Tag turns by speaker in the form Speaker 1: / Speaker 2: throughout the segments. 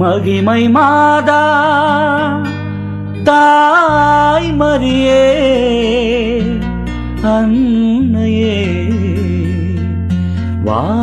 Speaker 1: மகிமை மாதா தாய் மரியே அன்னையே வாழ்கவே.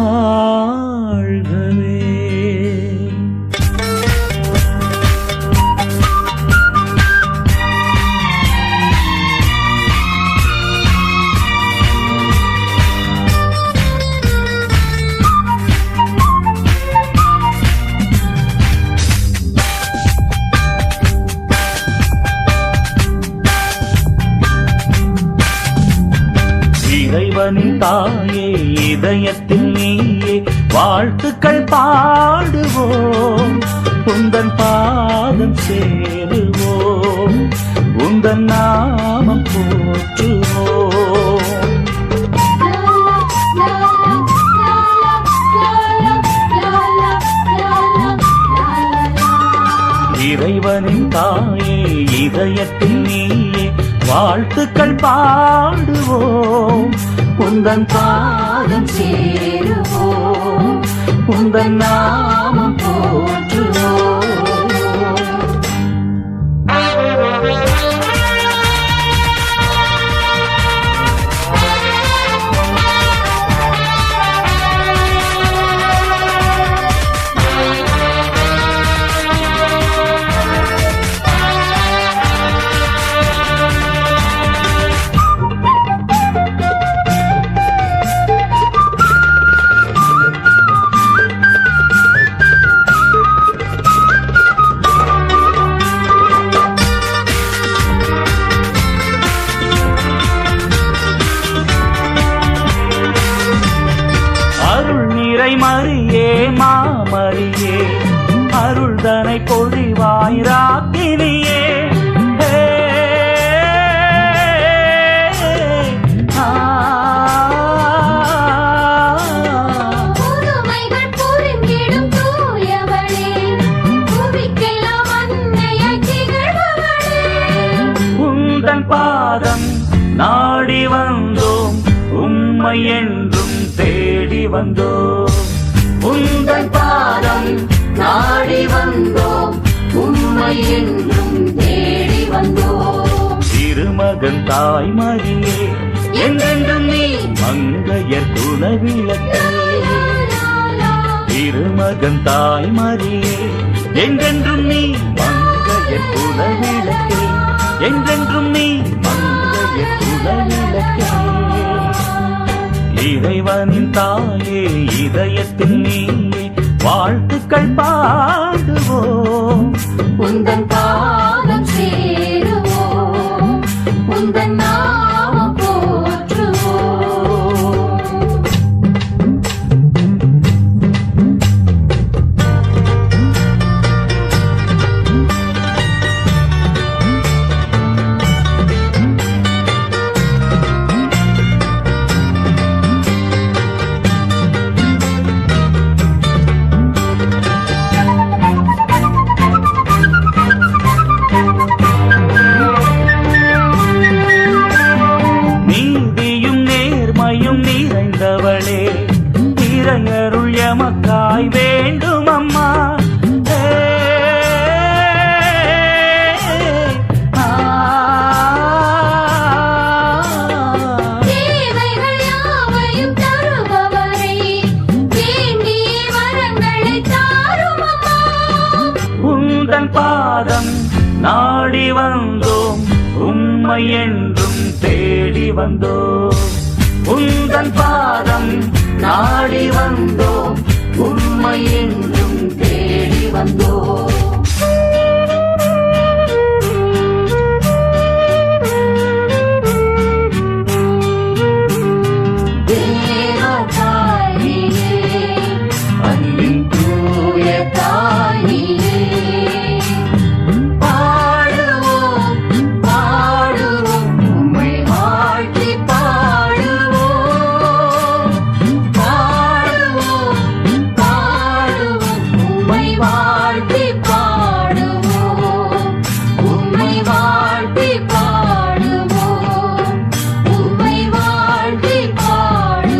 Speaker 1: இறைவனின் தாயே இதயத்தில் நீயே வாழ்த்துக்கள் பாடுவோம், உந்தன் பாதம் சேருவோம், உந்தன் நாமம் போற்றுவோம். இறைவனின் தாயே இதயத்தில் நீயே வாழ்த்துக்கள் பாடுவோம், உந்தன் பாதம் சேருவோம், உந்தன் நாமம் போற்றுவோம். மரியே மாமரியே அருள்தனை பொழிவாய் ராக்கினியே. உந்தன் பாதம் நாடி வந்தோம், உம்மை என்றும் தேடி வந்தோம். உந்தன் பாதம் நாடி வந்தோம், உம்மை என்றும் தேடி வந்தோம். திருமகன் தாய் மரியே என்றென்றும் நீ மங்கையர் குலவிளக்கே. திருமகன் தாய் மரியே என்றென்றும் நீ மங்கையர் குலவிளக்கே, என்றென்றும் நீ மங்கையர் குலவிளக்கே. இறைவனின் தாயே இதயத்தில் நீயே வாழ்த்துக்கள் பாடுவோம்,
Speaker 2: உந்தன் பாதம் சேருவோம், உந்தன் நாமம் போற்றுவோம்.
Speaker 1: நிறைந்தவளே இறையருள் எமக்காய் வேண்டும் அம்மா.
Speaker 2: தேவைகள் யாவையும் தருபவரே, வேண்டிய வரங்களை தாரும் அம்மா.
Speaker 1: உந்தன் பாதம் நாடி வந்தோம், உம்மை என்றும் தேடி வந்தோம். உந்தன் பாதம் நாடி வந்தோம்,